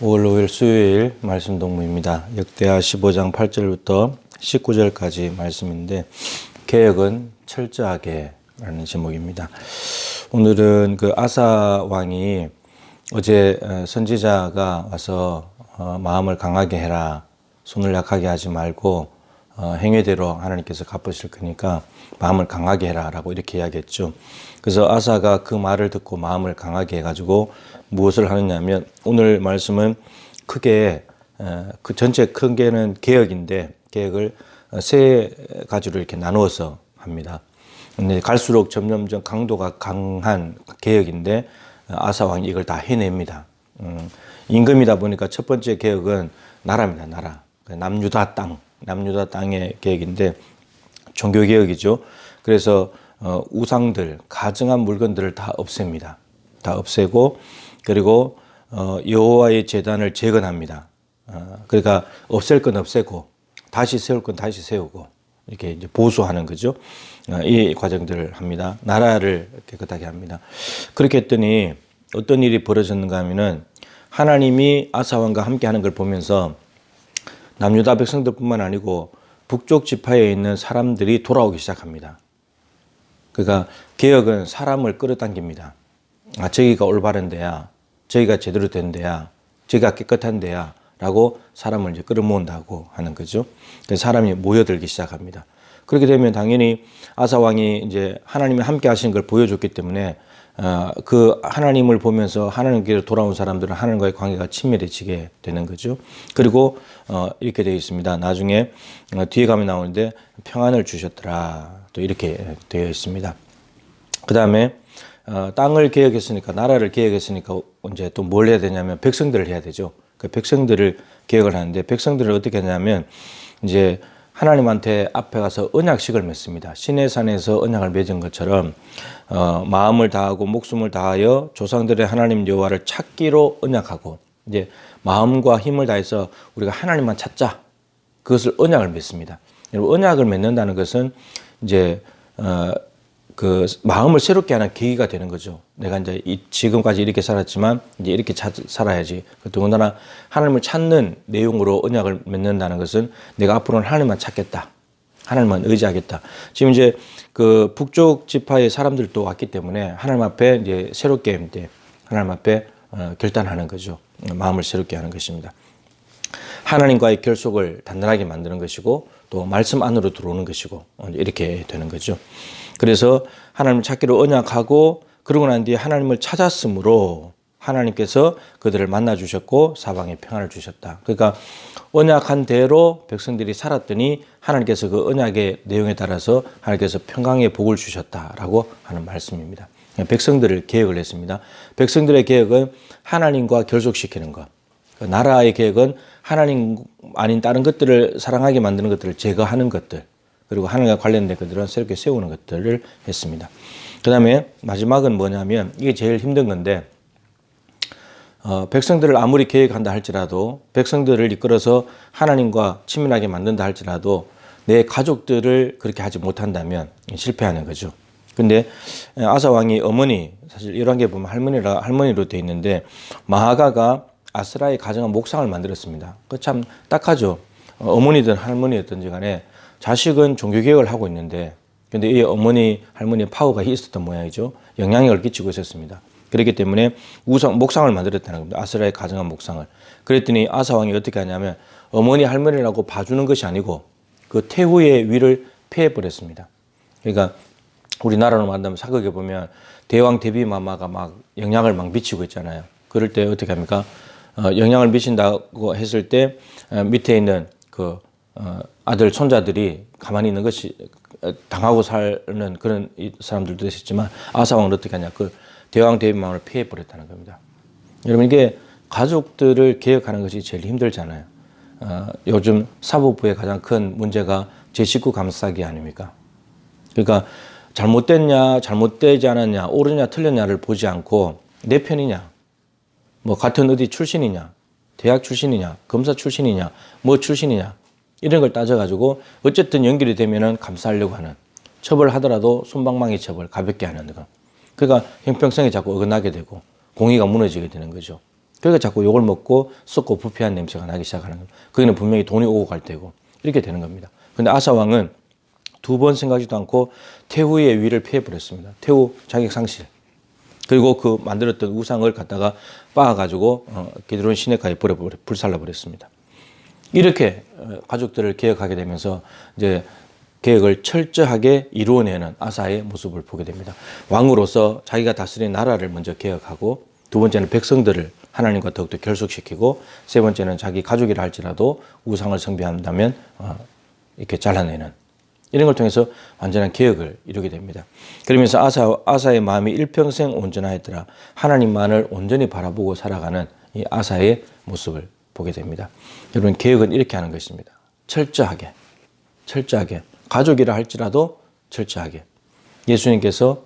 5월 5일 수요일 말씀 동무입니다. 역대하 15장 8절부터 19절까지 말씀인데 개혁은 철저하게 라는 제목입니다. 오늘은 그 아사 왕이 어제 선지자가 와서 마음을 강하게 해라, 손을 약하게 하지 말고 행위대로 하나님께서 갚으실 거니까 마음을 강하게 해라 라고 이렇게 이야기했죠. 그래서 아사가 그 말을 듣고 마음을 강하게 해가지고 무엇을 하느냐면, 오늘 말씀은 크게 그 전체 큰 개는 개혁인데 개혁을 세 가지로 이렇게 나누어서 합니다. 근데 갈수록 점점점 강도가 강한 개혁인데 아사 왕이 이걸 다 해냅니다. 임금이다 보니까 첫 번째 개혁은 나라입니다. 나라. 남유다 땅의 개혁인데 종교 개혁이죠. 그래서 우상들, 가증한 물건들을 다 없앱니다. 다 없애고, 그리고 여호와의 제단을 재건합니다. 그러니까 없앨 건 없애고 다시 세울 건 다시 세우고 이렇게 이제 보수하는 거죠. 이 과정들을 합니다. 나라를 깨끗하게 합니다. 그렇게 했더니 어떤 일이 벌어졌는가 하면은, 하나님이 아사 왕과 함께 하는 걸 보면서 남유다 백성들뿐만 아니고 북쪽 지파에 있는 사람들이 돌아오기 시작합니다. 그러니까 개혁은 사람을 끌어당깁니다. 저기가 올바른 데야, 저기가 제대로 된 데야, 저기가 깨끗한 데야 라고 사람을 이제 끌어모은다고 하는 거죠. 그래서 사람이 모여들기 시작합니다. 그렇게 되면 당연히 아사 왕이 이제 하나님이 함께 하신 걸 보여줬기 때문에 그 하나님을 보면서 하나님께로 돌아온 사람들은 하나님과의 관계가 친밀해지게 되는 거죠. 그리고 이렇게 되어 있습니다. 나중에 뒤에 가면 나오는데 평안을 주셨더라, 또 이렇게 되어 있습니다. 그 다음에 땅을 개혁했으니까, 나라를 개혁했으니까 이제 또 뭘 해야 되냐면 백성들을 해야 되죠. 그 백성들을 개혁을 하는데, 백성들을 어떻게 하냐면 이제 하나님한테 앞에 가서 언약식을 맺습니다. 시내산에서 언약을 맺은 것처럼 마음을 다하고 목숨을 다하여 조상들의 하나님 여호와를 찾기로 언약하고, 이제 마음과 힘을 다해서 우리가 하나님만 찾자, 그것을 언약을 맺습니다. 언약을 맺는다는 것은 이제 그 마음을 새롭게 하는 계기가 되는 거죠. 내가 이제 지금까지 이렇게 살았지만 이제 이렇게 살아야지. 더군다나 하나님을 찾는 내용으로 언약을 맺는다는 것은 내가 앞으로는 하나님만 찾겠다, 하나님만 의지하겠다. 지금 이제 그 북쪽 지파의 사람들도 왔기 때문에 하나님 앞에 이제 새롭게 이제 하나님 앞에 결단하는 거죠. 마음을 새롭게 하는 것입니다. 하나님과의 결속을 단단하게 만드는 것이고, 또 말씀 안으로 들어오는 것이고, 이렇게 되는 거죠. 그래서 하나님을 찾기로 언약하고, 그러고 난 뒤에 하나님을 찾았으므로 하나님께서 그들을 만나 주셨고 사방에 평안을 주셨다. 그러니까 언약한 대로 백성들이 살았더니 하나님께서 그 언약의 내용에 따라서 하나님께서 평강의 복을 주셨다라고 하는 말씀입니다. 백성들을 개혁을 했습니다. 백성들의 개혁은 하나님과 결속시키는 것, 나라의 개혁은 하나님 아닌 다른 것들을 사랑하게 만드는 것들을 제거하는 것들, 그리고 하나님과 관련된 것들은 새롭게 세우는 것들을 했습니다. 그 다음에 마지막은 뭐냐면, 이게 제일 힘든 건데, 백성들을 아무리 개혁한다 할지라도, 백성들을 이끌어서 하나님과 친밀하게 만든다 할지라도 내 가족들을 그렇게 하지 못한다면 실패하는 거죠. 근데 아사 왕이 어머니, 사실 11개 보면 할머니로 되어 있는데, 마하가가 아스라의 가정한 목상을 만들었습니다. 그 참 딱하죠. 어머니든 할머니였든지 간에 자식은 종교개혁을 하고 있는데, 근데 이 어머니, 할머니의 파워가 있었던 모양이죠. 영향력을 끼치고 있었습니다. 그렇기 때문에 목상을 만들었다는 겁니다. 아스라의 가정한 목상을. 그랬더니 아사 왕이 어떻게 하냐면, 어머니, 할머니라고 봐주는 것이 아니고 그 태후의 위를 폐해버렸습니다. 그러니까 우리나라로 말하면 사극에 보면 대왕 대비마마가 막 영향을 막 미치고 있잖아요. 그럴 때 어떻게 합니까? 영향을 미친다고 했을 때 밑에 있는 그 아들, 손자들이 가만히 있는 것이 당하고 사는 그런 사람들도 있었지만, 아사 왕은 어떻게 하냐, 그 대왕 대비마마를 피해버렸다는 겁니다. 여러분, 이게 가족들을 개혁하는 것이 제일 힘들잖아요. 요즘 사법부의 가장 큰 문제가 제 식구 감싸기 아닙니까? 그러니까 잘못됐냐, 잘못되지 않았냐, 옳으냐, 틀렸냐를 보지 않고 내 편이냐, 뭐 같은 어디 출신이냐, 대학 출신이냐, 검사 출신이냐, 뭐 출신이냐, 이런 걸 따져가지고 어쨌든 연결이 되면은 감싸려고 하는, 처벌하더라도 솜방망이 처벌, 가볍게 하는 거. 그러니까 형평성이 자꾸 어긋나게 되고 공의가 무너지게 되는 거죠. 그러니까 자꾸 욕을 먹고 썩고 부패한 냄새가 나기 시작하는 겁니다. 거기는 분명히 돈이 오고 갈 때고 이렇게 되는 겁니다. 그런데 아사 왕은 두 번 생각하지도 않고 태후의 위를 피해버렸습니다. 태후 자격 상실. 그리고 그 만들었던 우상을 갖다가 빻아가지고 기드론 시내가에 불살라버렸습니다. 이렇게 가족들을 개혁하게 되면서 이제 계획을 철저하게 이루어내는 아사의 모습을 보게 됩니다. 왕으로서 자기가 다스린 나라를 먼저 개혁하고, 두 번째는 백성들을 하나님과 더욱더 결속시키고, 세 번째는 자기 가족이라 할지라도 우상을 숭배한다면 이렇게 잘라내는, 이런 걸 통해서 완전한 개혁을 이루게 됩니다. 그러면서 아사의 마음이 일평생 온전하였더라. 하나님만을 온전히 바라보고 살아가는 이 아사의 모습을 보게 됩니다. 여러분, 개혁은 이렇게 하는 것입니다. 철저하게 가족이라 할지라도 철저하게. 예수님께서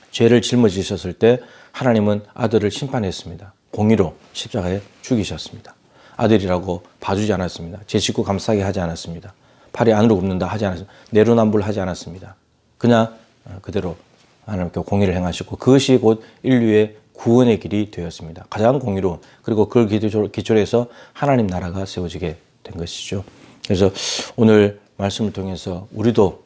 죄를 짊어지셨을 때 하나님은 아들을 심판했습니다. 공의로 십자가에 죽이셨습니다. 아들이라고 봐주지 않았습니다. 제 식구 감싸게 하지 않았습니다. 팔이 안으로 굽는다 하지 않았습니다. 내로남불하지 않았습니다. 그냥 그대로 하나님께 공의를 행하시고, 그것이 곧 인류의 구원의 길이 되었습니다. 가장 공의로운, 그리고 그걸 기초로 해서 하나님 나라가 세워지게 된 것이죠. 그래서 오늘 말씀을 통해서 우리도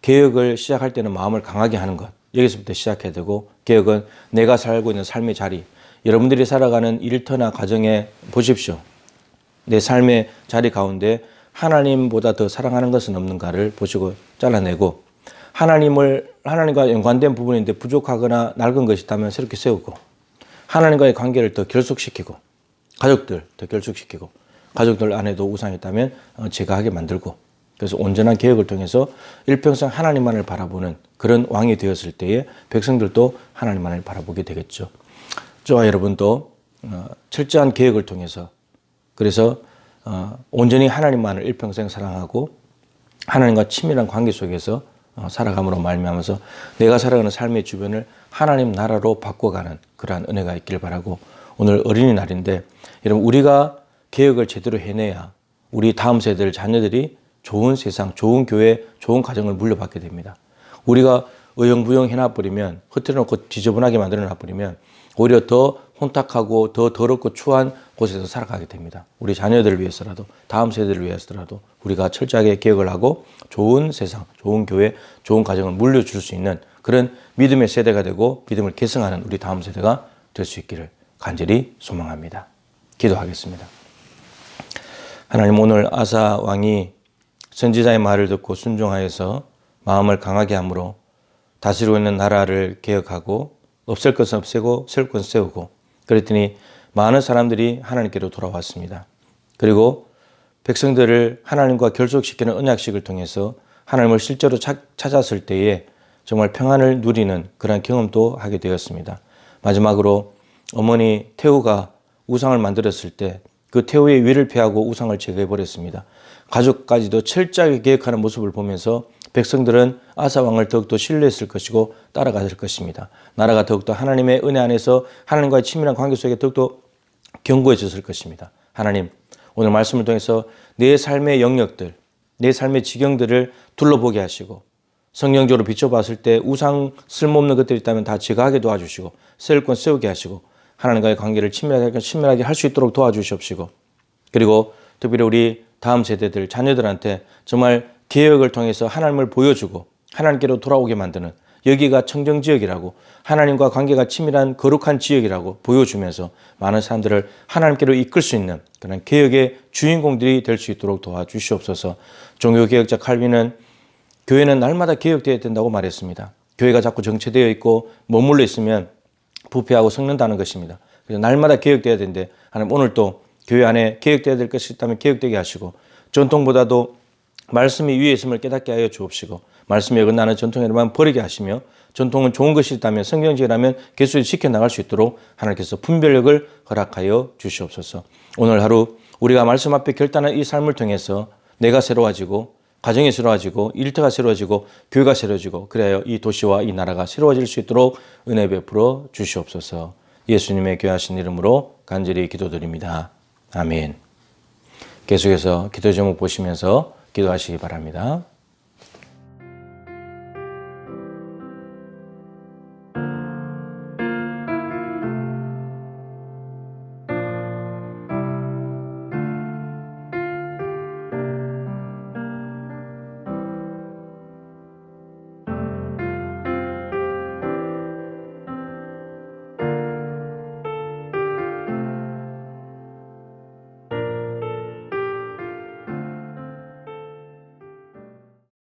개혁을 시작할 때는 마음을 강하게 하는 것, 여기서부터 시작해야 되고, 개혁은 내가 살고 있는 삶의 자리, 여러분들이 살아가는 일터나 가정에 보십시오. 내 삶의 자리 가운데 하나님보다 더 사랑하는 것은 없는가를 보시고 잘라내고, 하나님과 연관된 부분인데 부족하거나 낡은 것이 있다면 새롭게 세우고, 하나님과의 관계를 더 결속시키고, 가족들 더 결속시키고, 가족들 안에도 우상이 있다면 제거하게 만들고, 그래서 온전한 개혁을 통해서 일평생 하나님만을 바라보는 그런 왕이 되었을 때에 백성들도 하나님만을 바라보게 되겠죠. 저와 여러분도 철저한 개혁을 통해서, 그래서 온전히 하나님만을 일평생 사랑하고 하나님과 친밀한 관계 속에서 살아감으로 말미암아서 내가 살아가는 삶의 주변을 하나님 나라로 바꿔가는 그러한 은혜가 있길 바라고, 오늘 어린이날인데 여러분, 우리가 개혁을 제대로 해내야 우리 다음 세대들 자녀들이 좋은 세상, 좋은 교회, 좋은 가정을 물려받게 됩니다. 우리가 어영부영 해놔버리면, 흐트러놓고 지저분하게 만들어놔버리면 오히려 더 혼탁하고 더 더럽고 추한 곳에서 살아가게 됩니다. 우리 자녀들을 위해서라도, 다음 세대를 위해서라도 우리가 철저하게 개혁을 하고 좋은 세상, 좋은 교회, 좋은 가정을 물려줄 수 있는 그런 믿음의 세대가 되고 믿음을 계승하는 우리 다음 세대가 될 수 있기를 간절히 소망합니다. 기도하겠습니다. 하나님, 오늘 아사 왕이 선지자의 말을 듣고 순종하여서 마음을 강하게 함으로 다스리고 있는 나라를 개혁하고, 없앨 것은 없애고 세울 것은 세우고, 그랬더니 많은 사람들이 하나님께로 돌아왔습니다. 그리고 백성들을 하나님과 결속시키는 언약식을 통해서 하나님을 실제로 찾았을 때에 정말 평안을 누리는 그런 경험도 하게 되었습니다. 마지막으로 어머니 태후가 우상을 만들었을 때 그 태후의 위를 피하고 우상을 제거해버렸습니다. 가족까지도 철저하게 개혁하는 모습을 보면서 백성들은 아사 왕을 더욱더 신뢰했을 것이고 따라갔을 것입니다. 나라가 더욱더 하나님의 은혜 안에서 하나님과의 친밀한 관계 속에 더욱더 견고해졌을 것입니다. 하나님, 오늘 말씀을 통해서 내 삶의 영역들, 내 삶의 지경들을 둘러보게 하시고, 성경적으로 비춰봤을 때 우상 쓸모없는 것들이 있다면 다 제거하게 도와주시고, 세울 건 세우게 하시고, 하나님과의 관계를 친밀하게 할 수 있도록 도와주시옵시고, 그리고 특별히 우리 다음 세대들, 자녀들한테 정말 개혁을 통해서 하나님을 보여주고 하나님께로 돌아오게 만드는, 여기가 청정지역이라고, 하나님과 관계가 친밀한 거룩한 지역이라고 보여주면서 많은 사람들을 하나님께로 이끌 수 있는 그런 개혁의 주인공들이 될 수 있도록 도와주시옵소서. 종교개혁자 칼빈은 교회는 날마다 개혁되어야 된다고 말했습니다. 교회가 자꾸 정체되어 있고 머물러 있으면 부패하고 썩는다는 것입니다. 그래서 날마다 개혁되어야 되는데, 하나님 오늘 또 교회 안에 개혁되어야 될 것이 있다면 개혁되게 하시고, 전통보다도 말씀이 위에 있음을 깨닫게 하여 주옵시고, 말씀이 어긋나는 전통에만 버리게 하시며, 전통은 좋은 것이 있다면, 성경적이라면 계속 지켜나갈 수 있도록 하나님께서 분별력을 허락하여 주시옵소서. 오늘 하루 우리가 말씀 앞에 결단한 이 삶을 통해서 내가 새로워지고, 가정이 새로워지고, 일터가 새로워지고, 교회가 새로워지고, 그래야 이 도시와 이 나라가 새로워질 수 있도록 은혜 베풀어 주시옵소서. 예수님의 귀하신 이름으로 간절히 기도드립니다. 아멘. 계속해서 기도 제목 보시면서 기도하시기 바랍니다.